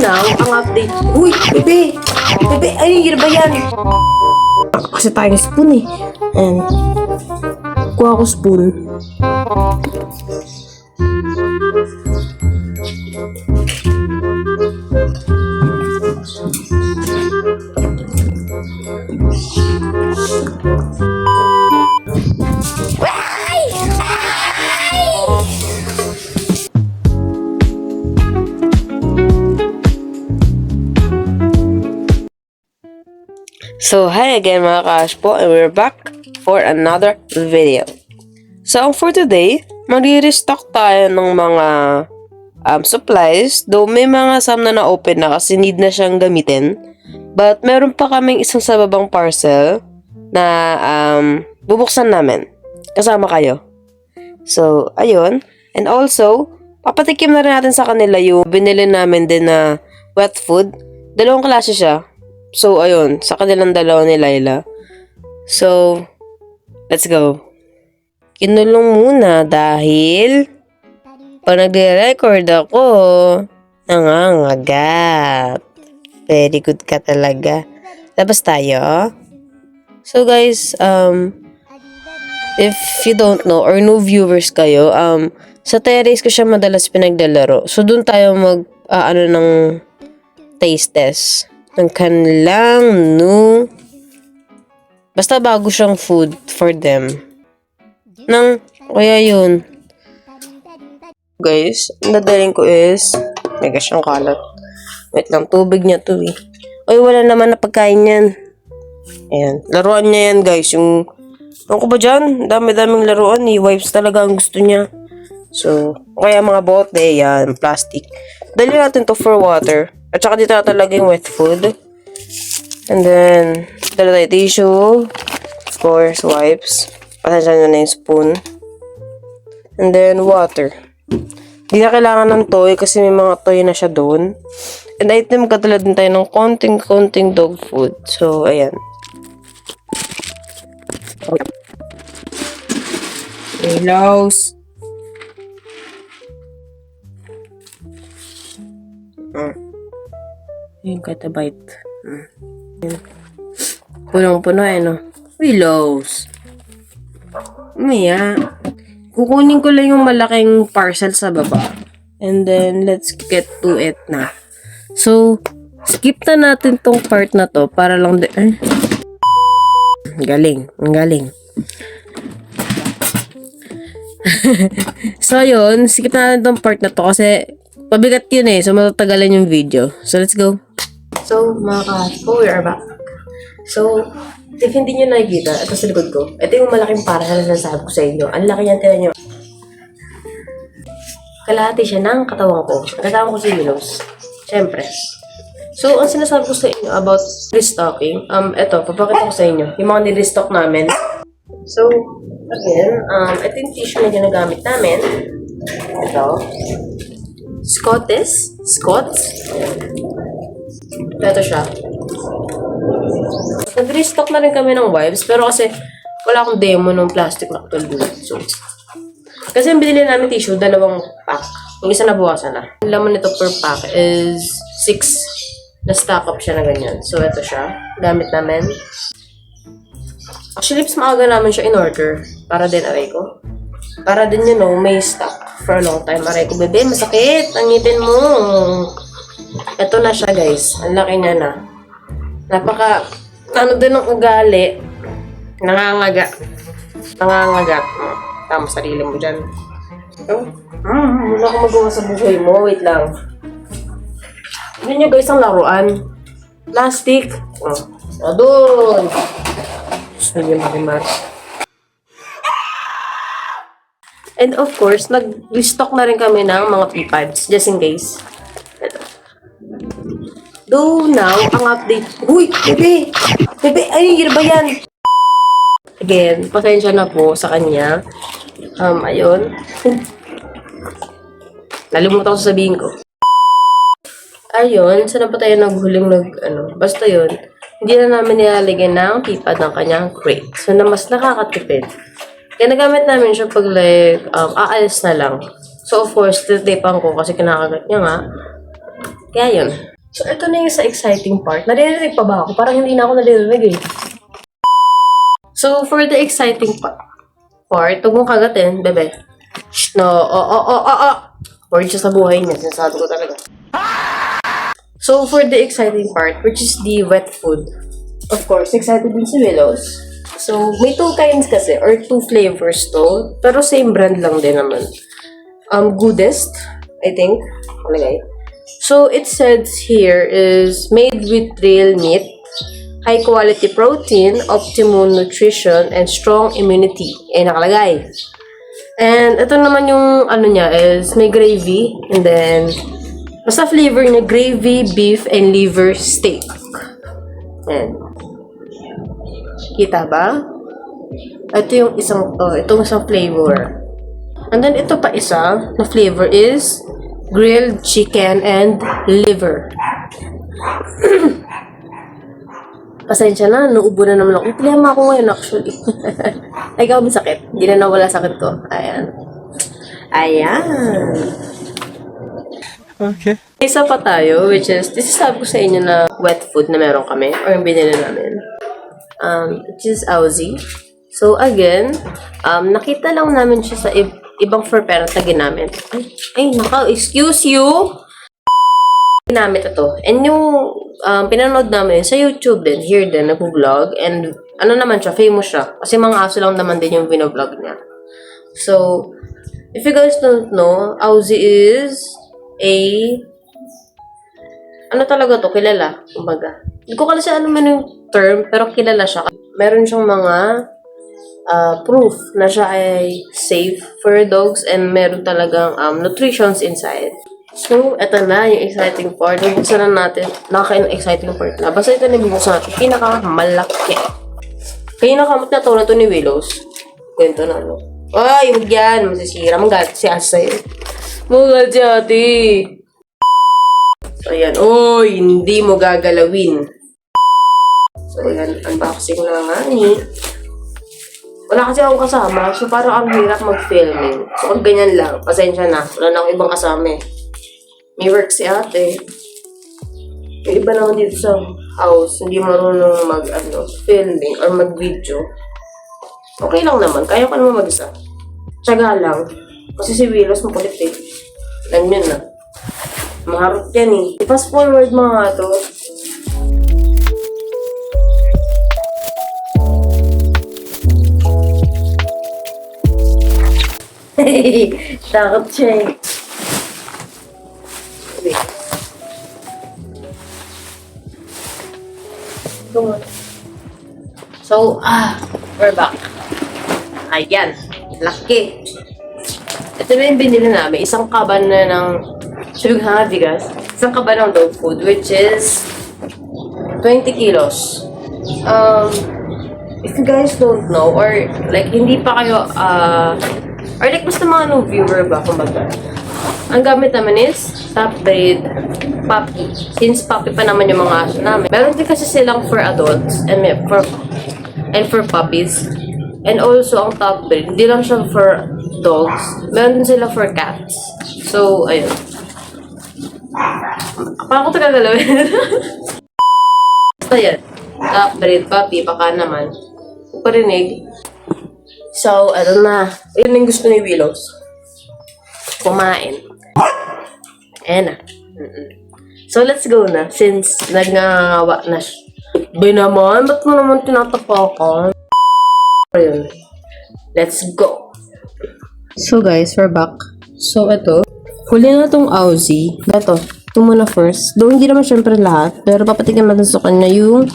now, ang update. Uy, bebe! Bebe, ayun, yun ba yan? Kasi tayong spoon eh. And, kuha ko spoon. So, hi again mga ka-Ashpo, and we're back for another video. So, for today, mag-restock tayo ng mga supplies. Though may mga some na na-open na kasi need na siyang gamitin. But meron pa kaming isang sa babang parcel na bubuksan namin. Kasama kayo. So, ayun. And also, papatikim na rin natin sa kanila yung binili namin din na wet food. Dalawang klase siya. So, ayun. Sa kanilang dalawa ni Laila. So, let's go. Kinulong muna dahil pag nagre-record ako, nangangagat. Very good ka talaga. Labas tayo. So, guys, if you don't know or no viewers kayo, sa terrace ko siya madalas pinaglalaro. So, dun tayo ng taste test ng kanilang new basta bago siyang food for them. Kaya yun. Guys, ang dadaling ko is mega siyang kalat. Wait lang, tubig niya to eh. Oy, wala naman na pagkain yan. Ayan, laruan niya yan guys. Yung ko ba dyan? Dami-daming laruan eh. Wipes talaga ang gusto niya. So, kaya mga bote, yan, plastic. Dali natin to for water. At saka dito talaga yung wet food. And then, dala tayo tissue. Of course, wipes. Pasensya nyo na yung spoon. And then, water. Hindi na kailangan ng toy kasi may mga toy na siya doon. And item katulad din tayo ng konting dog food. So, ayan. Ilaws. Yung katabite. Punong-puno eh, no? Willows. Maya. Kukunin ko lang yung malaking parcel sa baba. And then, let's get to it na. So, skip na natin tong part na to para lang galing. Ang galing. So, yun. Skip na natin tong part na to kasi pabigat yun eh. So, matatagalan yung video. So, let's go. So, mga ka-Ashpo, we are back. So, if hindi nyo nakikita, ito sa likod ko. Ito yung malaking parcel na nasasabi ko sa inyo. Ang laki niyan, tira nyo. Kalahati siya ng katawan ko. Kasama ko si Willows. Siyempre. So, ang sinasabi ko sa inyo about restocking, ito, papakita ko sa inyo. Yung mga nirestock namin. So, again, ito yung tissue na ginagamit namin. Ito. Scots. Ito siya. Nag-restock na rin kami ng wipes, pero kasi wala akong demo ng plastic na katulad. So, kasi yung binili namin tissue, 2 pack. Yung isa nabuwasan na. Ang laman nito per pack is 6 na stock up siya na ganyan. So, ito siya. Gamit namin. Actually, mas maaga namin siya in order. Para din, aray ko. Para din, you know, may stock for a long time. Aray ko, bebe, masakit. Angitin mo. Ito na siya, guys. Ang laki niya na. Din ng ugali. Nangangagat. Tama sarili mo dyan. Wala akong magawa sa buhay mo. Wait lang. Hindi nyo guys ang laruan. Plastic. Doon. Gusto nyo makimas. And of course, nag-restock na rin kami ng mga P-pads. Just in case. Though now, ang update. Uy, bebe! Bebe, ayun, yun ba yan? Again, pasensya na po sa kanya. Ayun. Nalimutan ko sabihin ko. Ayun, saan pa tayo naghuling basta yun. Hindi na namin nilalagyan ng keypad ng kanyang crate. So, na mas nakakatipid. Kaya nagamit namin siya pag like, aalis na lang. So, of course, titapan ko kasi kinakagat niya nga. Kaya yun. So, ito na yung sa exciting part. Naririnig pa ba ako? Parang hindi na ako naririnig eh. So, for the exciting part, huwag mong kagatin, bebe. Shh, no, Word siya sa buhay niya, sinasabi ko talaga. So, for the exciting part, which is the wet food, of course, excited din si Willows. So, may 2 kinds kasi, or 2 flavors to, pero same brand lang din naman. Goodest, I think, malagay. So, it says here is made with real meat, high quality protein, optimum nutrition, and strong immunity. Nakalagay. And ito naman yung ano niya is may gravy, and then basta flavor niya gravy, beef, and liver steak. Ayan. Kita ba? Ito yung itong isang flavor. And then ito pa isa na flavor is grilled chicken and liver. Pasensya na, naubo na naman ako. May problema ako ngayon actually. Ay, ikaw may sakit. Hindi na nawala sakit ko. Ayan. Okay. Isa pa tayo, which is, this is sabi ko sa inyo na wet food na meron kami, or yung binili namin. Which is Aussie. So, again, nakita lang namin siya sa ibang for parent na ginamit. Excuse you! Ginamit ito. And yung pinanood namin sa YouTube din, here din, nag-vlog. And ano naman siya, famous siya. Kasi mga aso lang naman din yung vlog niya. So, if you guys don't know, Aussie is ano talaga to, kilala. Kumbaga. Hindi ko kasi ano man yung term, pero kilala siya. Meron siyang mga proof na siya ay safe for dogs and meron talagang nutritions inside. So, eto na yung exciting part. Bubuksan na natin. Exciting part na. Basta ito na bubuksan natin. Pinakamalaki. Kaya nakamot na to ni Willows. Kwento na, no? Ay, huwag yan. Masisira. Magalit si Asa yun. Magalit si ate. So, ayan. Oy, hindi mo gagalawin. So, ayan. Unboxing na nga ni. Wala kasi akong kasama. So, parang ang hirap mag-filming. So, pag ganyan lang, pasensya na. Wala na akong ibang kasama eh. May work si ate. Yung iba naman dito sa house, hindi marunong filming or mag-video. Okay lang naman. Kaya ko naman mag-isa. Tsaga lang. Kasi si Willows makulit eh. Ganyan na. Maharot yan eh. I-fast forward mga to. Takot siya eh. So, we're back. Ayan. Laki. Ito na yung binili namin. Isang kaban na ng bigas. Isang kaban ng dog food, which is 20 kilos. If you guys don't know, or like, hindi pa kayo, or like, basta mga new viewer ba, kumbaga. Ang gamit naman is top breed puppy. Since puppy pa naman yung mga aso namin. Meron din kasi silang for adults and for puppies. And also, ang top breed, hindi lang siya for dogs. Meron din sila for cats. So, ayun. Paano ko ito gagalawin? Basta yan. Top breed puppy, baka naman. Parinig. So, ano na. Yun yung gusto ni Willows. Kumain. Ayan na. So, let's go na. Since nagngangawa na siya. Ba naman? Ba't mo naman tinatapakan? Ayun. Let's go. So, guys, we're back. So, ito. Huli na itong Aussie. Ito. Ito muna first. Though, hindi naman syempre lahat. Pero papatigyan natin sa kanya yung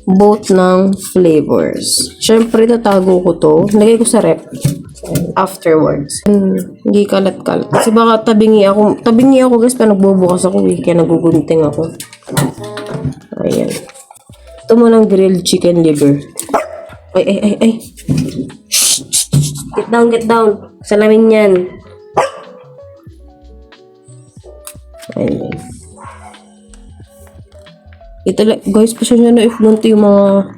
both ng flavors. Syempre, tatago ko to. Lagay ko sa rep. Afterwards. Hindi kalat-kalat. Kasi baka tabingi ako guys, pa nagbubukas ako eh. Kaya nagugunting ako. Ayan. Ito mo ng grilled chicken liver. Ay. Shh. Get down. Salamin yan. Ayan. Guys, pasensya na if ganito yung mga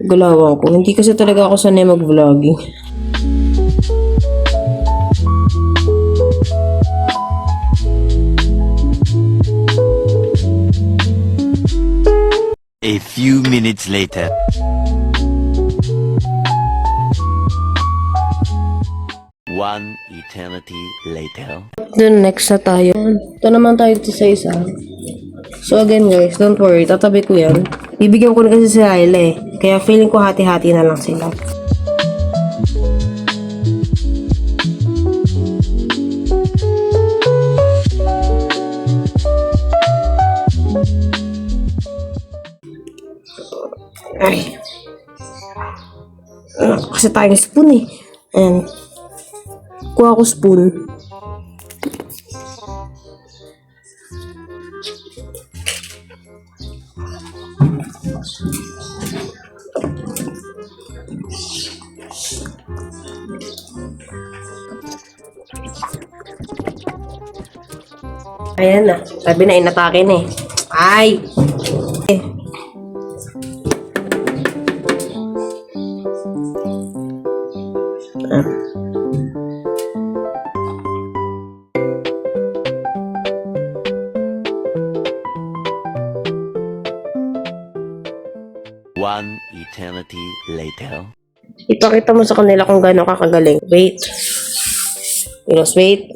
galawan ko. Hindi kasi talaga ako sanay mag-vlogging. A few minutes later. One eternity later. Then next na tayo. Ito naman tayo dito sa isa. So again guys, don't worry. Tatabi ko yan. Bibigyan ko na kasi si Laila eh. Kaya feeling ko hati-hati na lang sila. Ay. Kasi tayong spoon eh. And kuha ko spoon. Ayan na. Sabi na inatake na eh. Ay! Eh. One eternity later. Ipakita mo sa kanila kung gaano ka kagaling. Wait. Milos, wait.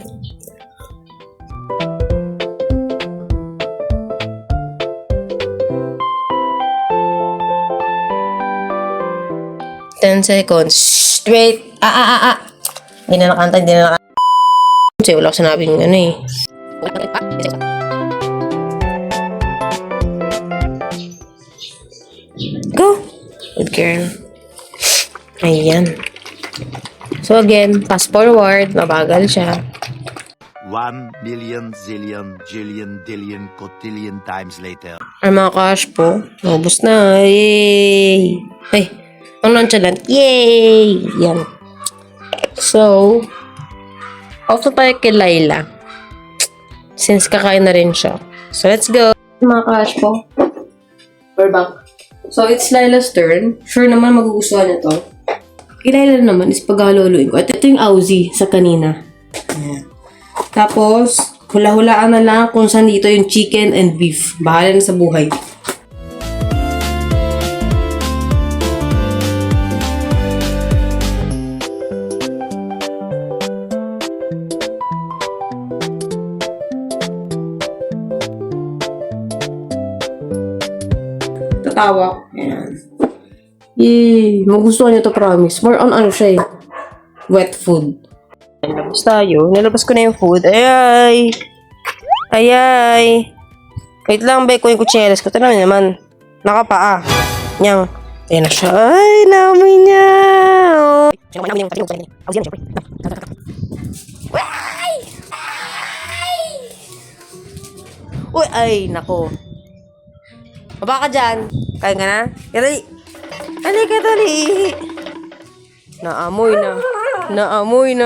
Ten seconds. Shh, wait. Hindi na nakanta, hindi na nakanta. Kasi wala ko sinabing ano eh. Go! Good girl. Ayan. So again, fast forward, mabagal siya. 1,000,000 zillion jillion dillion cotillion times later. Ay mga cash po, naubos na. Yay! Ay, ang nonchalant. Yay! Yan. So, also tayo kay Laila. Since kakain na rin siya. So, let's go. Mga cash po. We're back. So, it's Laila's turn. Sure naman magugustuhan niya to. Kay Laila naman is paghaluluin ko. At ito yung Aussie sa kanina. Ayan. Tapos, hula-hulaan na lang kung saan dito yung chicken and beef. Bahala na sa buhay. Tatawa. Ayan. Yay! Magustuhan niyo to, promise. More on ano siya eh. Wet food. Nilabas tayo. Nilabas ko na yung food. Ayay! Ayay! Wait lang, be. Kunin ko chinelas ko. Tara naman. Nakapaa. Nyang. Ayan na siya. Ay, namin niya! Oh. Uy! Ay, nako. Baba ka dyan. Kain ka na? Dali. Halika, dali. Naamoy na. Naamoy.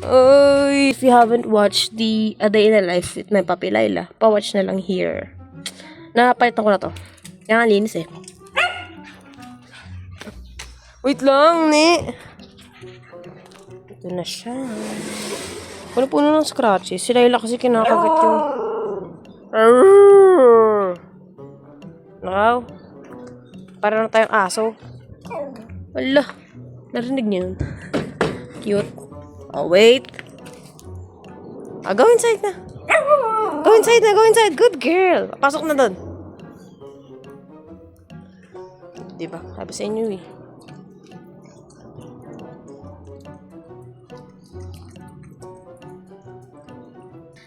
Oy. If you haven't watched the A Day in the Life with my puppy Laila, pa-watch na lang here. Napalitan ko na to. Yan ang linis eh. Wait lang, ni. Ito na siya. Puno-puno ng scratches. Si Laila kasi kinakagat yung... Nakaw. Para lang tayong aso. Wala. Narinig niyo yun. Cute. Oh, wait. Go inside na. Go inside. Good girl. Pasok na doon. Diba? Sabi sa inyo eh.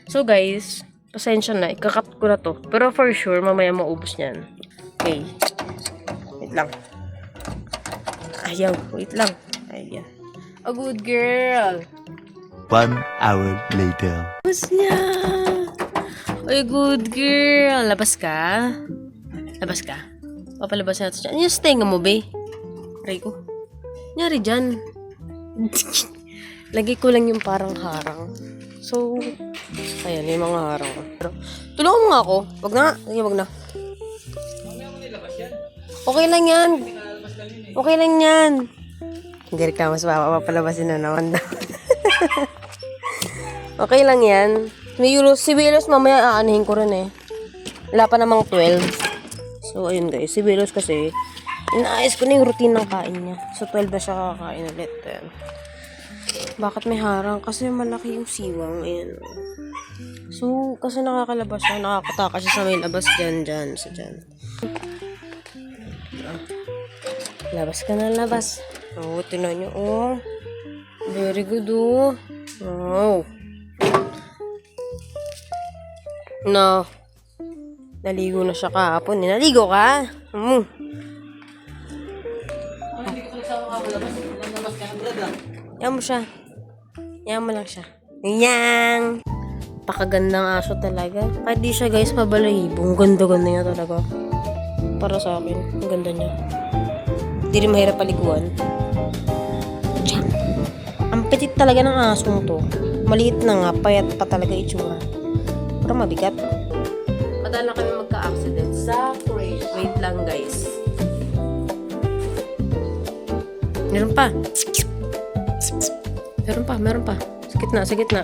So guys, pasensya na. Ikakat ko na to. Pero for sure, mamaya maubos niyan. Okay. Wait lang. Ayaw. Wait lang. Ayan. A good girl. 1 hour later. Labas niya. Ay, good girl. Labas ka? Labas ka? Papalabas natin siya. Ano yung stenga mo, be? Aray ko. Nyari dyan. Lagay ko lang yung parang harang. So, ayan, yung mga harang ko. Pero, tulungan mo nga ako. Wag na. Wag na. Okay lang yan. Okay lang yan. Hindi rin ka mas papalabasin na naman daw. Okay lang yan. Si Willows mamaya aanihin ko rin eh. Wala pa namang 12. So, ayun guys. Si Velos kasi, inaayos ko na yung routine ng kain niya. So, 12 na siya kakain ulit. Ayan. Bakit may harang? Kasi malaki yung siwang. Ayan. So, kasi nakakalabas siya. Nakakataka siya sa may labas dyan. So, dyan. Labas ka na, labas. Oh, tinan nyo. Oh. Very good, oh. Oh. No. Naligo na siya kahapon. Naligo ka? Yan mo siya. Yan mo lang siya. Yan! Pakagandang aso talaga. Kahit di siya guys mabalahibo. Ang ganda-ganda niya talaga. Para sa akin. Ang ganda niya. Hindi rin mahirap paliguan. Diyan. Ang petit talaga ng asong to. Maliit na nga. Payat pa talaga itsura. Pero mabigat. Madala kami magka-accident sa crate. Wait lang guys. Meron pa. Meron pa. Sa gitna.